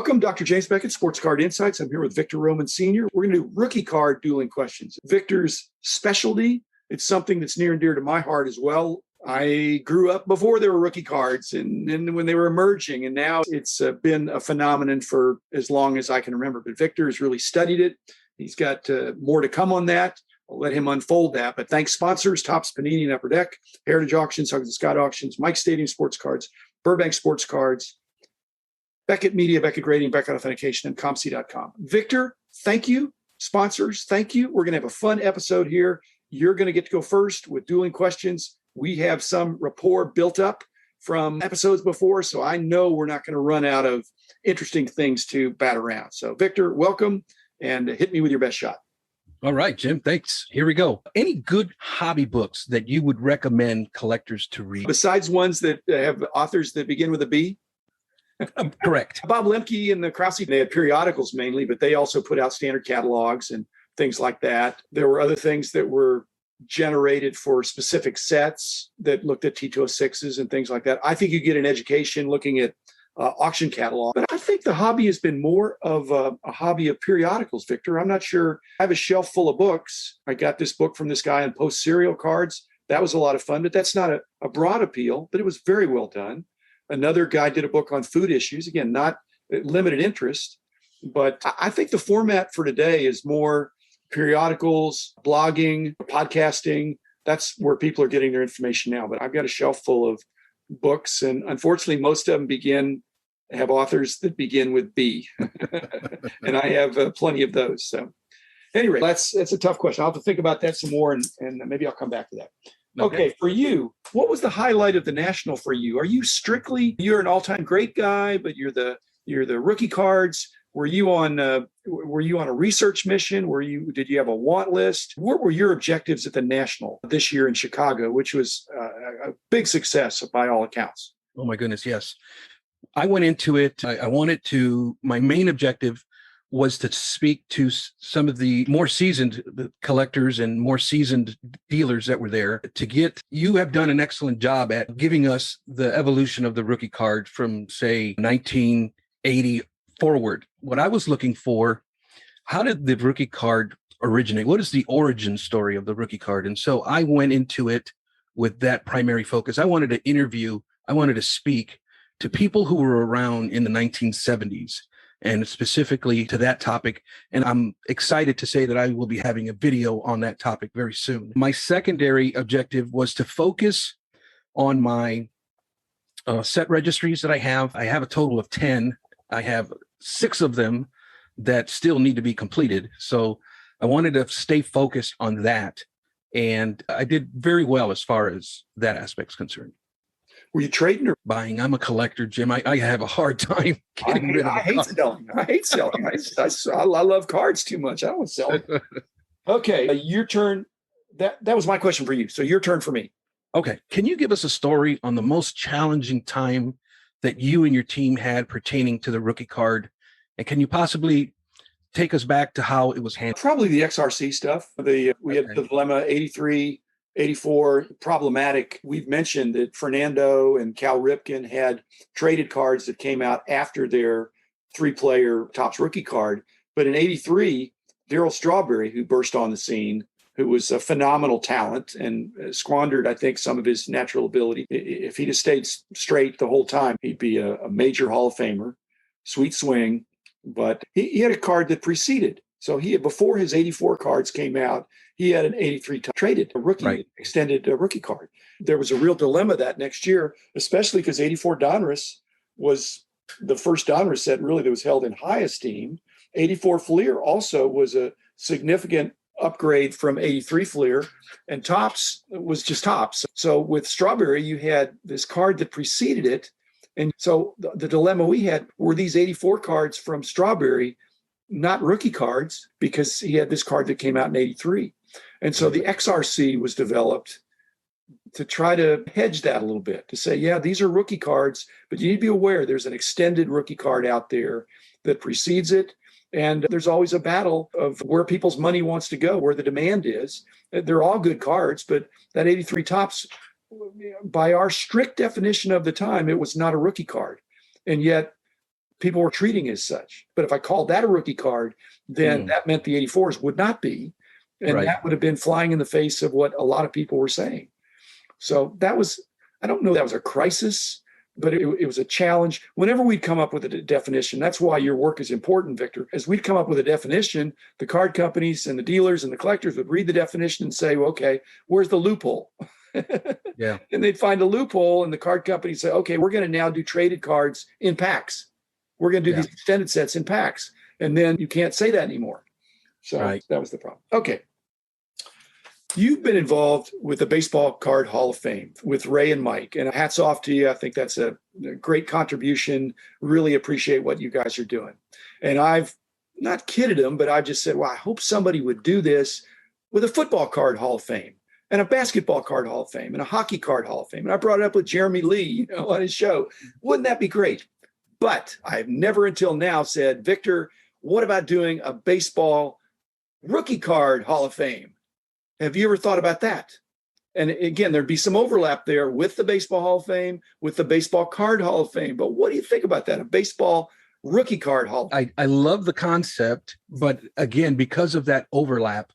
Welcome, Dr. James Beckett, Sports Card Insights. I'm here with Victor Roman Sr. We're going to do rookie card dueling questions. Victor's specialty, it's something that's near and dear to my heart as well. I grew up before there were rookie cards and when they were emerging, and now it's been a phenomenon for as long as I can remember. But Victor has really studied it. He's got more to come on that. I'll let him unfold that. But thanks sponsors, Topps, Panini, and Upper Deck, Heritage Auctions, Huggins and Scott Auctions, Mike Stadium Sports Cards, Burbank Sports Cards, Beckett Media, Beckett Grading, Beckett Authentication, and ComC.com. Victor, thank you. Sponsors, thank you. We're going to have a fun episode here. You're going to get to go first with dueling questions. We have some rapport built up from episodes before, so I know we're not going to run out of interesting things to bat around. So, Victor, welcome, and hit me with your best shot. All right, Jim, thanks. Here we go. Any good hobby books that you would recommend collectors to read? Besides ones that have authors that begin with a B? Correct. Bob Lemke and the Krause, they had periodicals mainly, but they also put out standard catalogs and things like that. There were other things that were generated for specific sets that looked at T206s and things like that. I think you get an education looking at auction catalog. But I think the hobby has been more of a hobby of periodicals, Victor. I'm not sure. I have a shelf full of books. I got this book from this guy on post-serial cards. That was a lot of fun, but that's not a broad appeal, but it was very well done. Another guy did a book on food issues. Again, not limited interest, but I think the format for today is more periodicals, blogging, podcasting. That's where people are getting their information now. But I've got a shelf full of books, and unfortunately, most of them have authors that begin with B, and I have plenty of those. So, anyway, that's a tough question. I'll have to think about that some more, and maybe I'll come back to that. Okay, for you, what was the highlight of the National for you? Are you you're an all-time great guy, but you're the rookie cards? Were you on a research mission? Did you have a want list? What were your objectives at the National this year in Chicago, which was a big success by all accounts? Oh my goodness, yes. I went into it. My main objective was to speak to some of the more seasoned collectors and more seasoned dealers that were there you have done an excellent job at giving us the evolution of the rookie card from, say, 1980 forward. What I was looking for, how did the rookie card originate? What is the origin story of the rookie card? And so I went into it with that primary focus. I wanted to speak to people who were around in the 1970s, and specifically to that topic. And I'm excited to say that I will be having a video on that topic very soon. My secondary objective was to focus on my set registries that I have. I have a total of 10. I have 6 of them that still need to be completed. So I wanted to stay focused on that. And I did very well as far as that aspect's concerned. Were you trading or buying? I'm a collector, Jim. I have a hard time getting rid of I hate selling. I love cards too much. I don't sell them. Okay, your turn. That was my question for you. So your turn for me. Okay. Can you give us a story on the most challenging time that you and your team had pertaining to the rookie card? And can you possibly take us back to how it was handled? Probably the XRC stuff. We had the dilemma 83, 84, problematic. We've mentioned that Fernando and Cal Ripken had traded cards that came out after their 3-player Topps rookie card. But in 83, Darryl Strawberry, who burst on the scene, who was a phenomenal talent and squandered, I think, some of his natural ability. If he'd have stayed straight the whole time, he'd be a major Hall of Famer, sweet swing. But he had a card that preceded. So before his 84 cards came out, he had an 83 traded a rookie, right, extended rookie card. There was a real dilemma that next year, especially because 84 Donruss was the first Donruss set really that was held in high esteem. 84 Fleer also was a significant upgrade from 83 Fleer, and Topps was just Topps. So with Strawberry, you had this card that preceded it. And so the dilemma we had were these 84 cards from Strawberry, not rookie cards, because he had this card that came out in 83. And so the XRC was developed to try to hedge that a little bit, to say, yeah, these are rookie cards, but you need to be aware there's an extended rookie card out there that precedes it. And there's always a battle of where people's money wants to go, where the demand is. They're all good cards, but that 83 Topps, by our strict definition of the time, it was not a rookie card. And yet people were treating as such. But if I called that a rookie card, then that meant the 84s would not be. And that would have been flying in the face of what a lot of people were saying. So that was, I don't know, that was a crisis, but it was a challenge. Whenever we'd come up with a definition, that's why your work is important, Victor. As we'd come up with a definition, the card companies and the dealers and the collectors would read the definition and say, well, okay, where's the loophole? Yeah. And they'd find a loophole, and the card companies say, okay, we're going to now do traded cards in packs. We're going to do these extended sets in packs. And then you can't say that anymore. So that was the problem. Okay. You've been involved with the Baseball Card Hall of Fame with Ray and Mike, and hats off to you. I think that's a great contribution. Really appreciate what you guys are doing. And I've not kidded them, but I've just said, well, I hope somebody would do this with a Football Card Hall of Fame and a Basketball Card Hall of Fame and a Hockey Card Hall of Fame. And I brought it up with Jeremy Lee, on his show. Wouldn't that be great? But I've never until now said, Victor, what about doing a Baseball Rookie Card Hall of Fame? Have you ever thought about that? And again, there'd be some overlap there with the Baseball Hall of Fame, with the Baseball Card Hall of Fame. But what do you think about that? A Baseball Rookie Card Hall of Fame? I love the concept, but again, because of that overlap,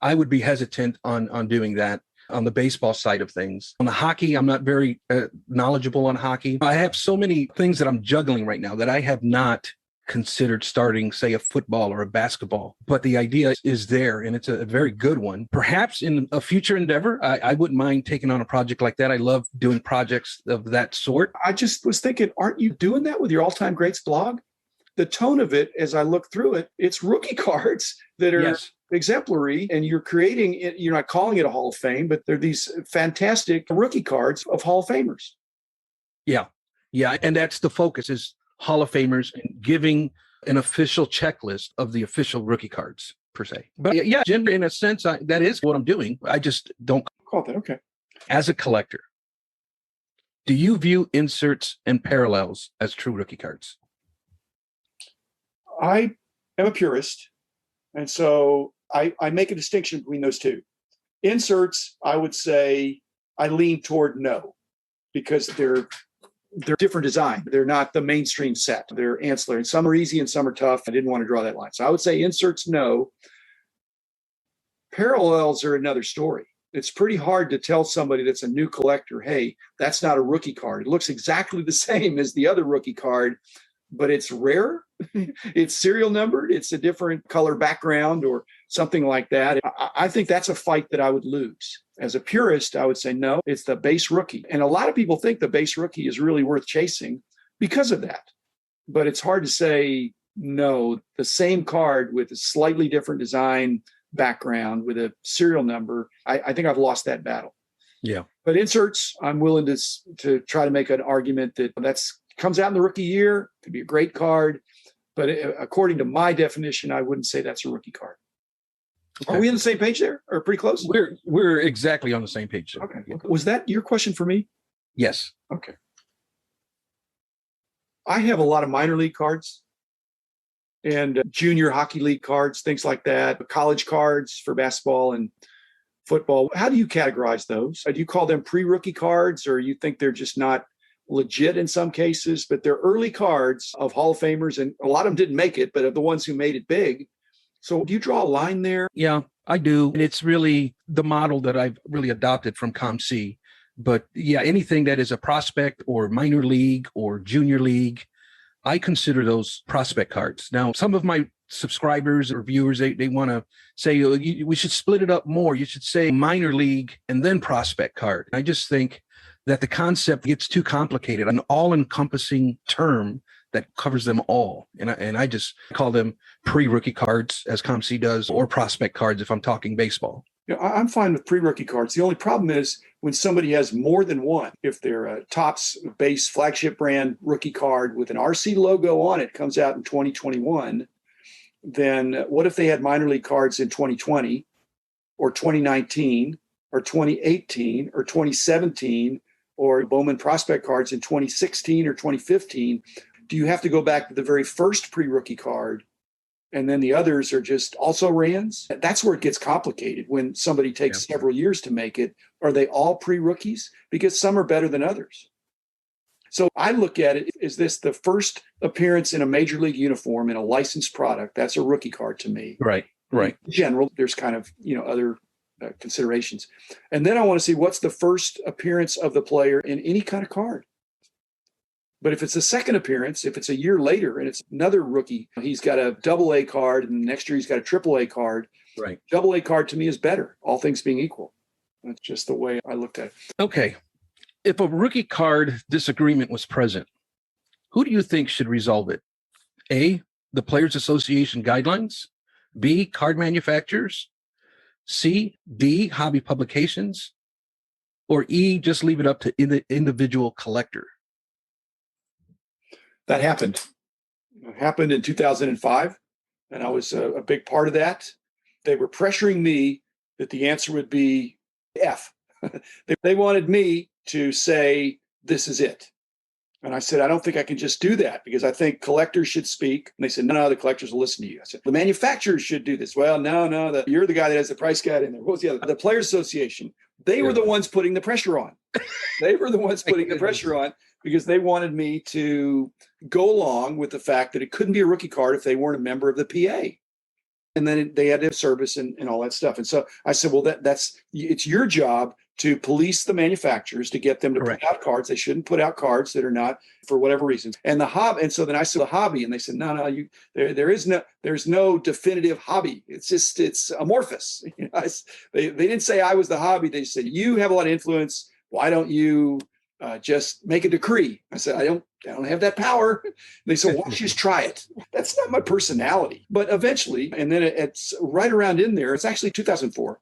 I would be hesitant on doing that on the baseball side of things. On the hockey, I'm not very knowledgeable on hockey. I have so many things that I'm juggling right now that I have not considered starting, say, a football or a basketball. But the idea is there, and it's a very good one. Perhaps in a future endeavor, I wouldn't mind taking on a project like that. I love doing projects of that sort. I just was thinking, aren't you doing that with your All-Time Greats blog? The tone of it, as I look through it, it's rookie cards that are exemplary, and you're creating it. You're not calling it a Hall of Fame, but they're these fantastic rookie cards of Hall of Famers. Yeah. And that's the focus, is Hall of Famers and giving an official checklist of the official rookie cards per se. But yeah, in a sense, that is what I'm doing. I just don't call that. Okay. As a collector, do you view inserts and parallels as true rookie cards? I am a purist. And so I make a distinction between those two. Inserts, I would say I lean toward no, because they're different design. They're not the mainstream set. They're ancillary. And some are easy and some are tough. I didn't want to draw that line. So I would say inserts, no. Parallels are another story. It's pretty hard to tell somebody that's a new collector, hey, that's not a rookie card. It looks exactly the same as the other rookie card, but it's rare. It's serial numbered. It's a different color background or something like that. I think that's a fight that I would lose. As a purist, I would say, no, it's the base rookie. And a lot of people think the base rookie is really worth chasing because of that. But it's hard to say, no, the same card with a slightly different design background with a serial number, I think I've lost that battle. Yeah. But inserts, I'm willing to try to make an argument that comes out in the rookie year, could be a great card. But according to my definition, I wouldn't say that's a rookie card. Okay. Are we on the same page there, or pretty close? We're exactly on the same page there. Okay. Was that your question for me? Yes. Okay. I have a lot of minor league cards and junior hockey league cards, things like that, college cards for basketball and football. How do you categorize those? Do you call them pre-rookie cards, or you think they're just not legit in some cases, but they're early cards of Hall of Famers, and a lot of them didn't make it, but of the ones who made it big? So do you draw a line there? Yeah, I do. And it's really the model that I've really adopted from ComC. But yeah, anything that is a prospect or minor league or junior league, I consider those prospect cards. Now, some of my subscribers or viewers, they want to say, we should split it up more. You should say minor league and then prospect card. I just think that the concept gets too complicated, an all-encompassing term that covers them all. And I just call them pre-rookie cards, as ComC does, or prospect cards if I'm talking baseball. Yeah, I'm fine with pre-rookie cards. The only problem is when somebody has more than one. If they're a Topps base flagship brand rookie card with an RC logo on it, comes out in 2021, then what if they had minor league cards in 2020 or 2019 or 2018 or 2017 or Bowman prospect cards in 2016 or 2015? Do you have to go back to the very first pre-rookie card, and then the others are just also rans? That's where it gets complicated when somebody takes several years to make it. Are they all pre-rookies? Because some are better than others. So I look at it, is this the first appearance in a major league uniform in a licensed product? That's a rookie card to me. Right. Right. In general, there's kind of, other considerations. And then I want to see what's the first appearance of the player in any kind of card. But if it's a second appearance, if it's a year later and it's another rookie, he's got a AA card and next year he's got a AAA card. Right. AA card to me is better, all things being equal. That's just the way I looked at it. Okay. If a rookie card disagreement was present, who do you think should resolve it? A, the Players Association guidelines, B, card manufacturers, C, D, hobby publications, or E, just leave it up to the individual collector? That happened. It happened in 2005, and I was a big part of that. They were pressuring me that the answer would be F. They wanted me to say, this is it. And I said, I don't think I can just do that because I think collectors should speak. And they said, no, the collectors will listen to you. I said, the manufacturers should do this. Well, no, you're the guy that has the price guide in there. What was the other? The Players Association. They were the ones putting the pressure on. They were the ones putting the pressure on because they wanted me to go along with the fact that it couldn't be a rookie card if they weren't a member of the PA. And then they had to have service and all that stuff. And so I said, well, it's your job to police the manufacturers to get them to put out cards. They shouldn't put out cards that are not for whatever reasons. And the hobby. And so then I said the hobby, and they said, no, there's no definitive hobby. It's amorphous. They didn't say I was the hobby. They said, you have a lot of influence. Why don't you just make a decree? I said, I don't have that power. They said, why don't you just try it? That's not my personality. But eventually, and then it's right around in there. It's actually 2004.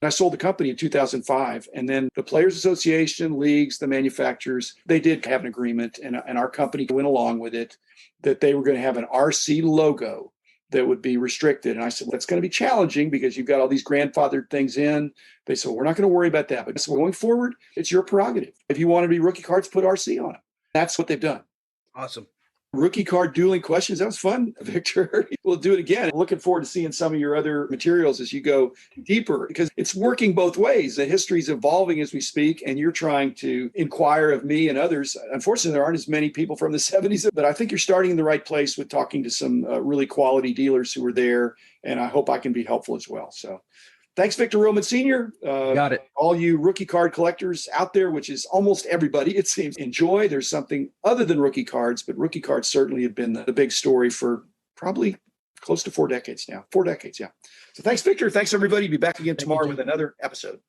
I sold the company in 2005. And then the Players Association, leagues, the manufacturers, they did have an agreement, and our company went along with it, that they were going to have an RC logo that would be restricted. And I said, well, that's going to be challenging because you've got all these grandfathered things in. They said, well, we're not going to worry about that. But I said, well, going forward, it's your prerogative. If you want to be rookie cards, put RC on them. That's what they've done. Awesome. Rookie card dueling questions. That was fun, Victor. We'll do it again. Looking forward to seeing some of your other materials as you go deeper, because it's working both ways. The history is evolving as we speak, and you're trying to inquire of me and others. Unfortunately, there aren't as many people from the 70s, but I think you're starting in the right place with talking to some really quality dealers who were there, and I hope I can be helpful as well. So thanks, Victor Roman Sr. Got it. All you rookie card collectors out there, which is almost everybody, it seems, enjoy. There's something other than rookie cards, but rookie cards certainly have been the big story for probably close to 4 decades now. 4 decades, yeah. So thanks, Victor. Thanks, everybody. Be back again tomorrow with another episode.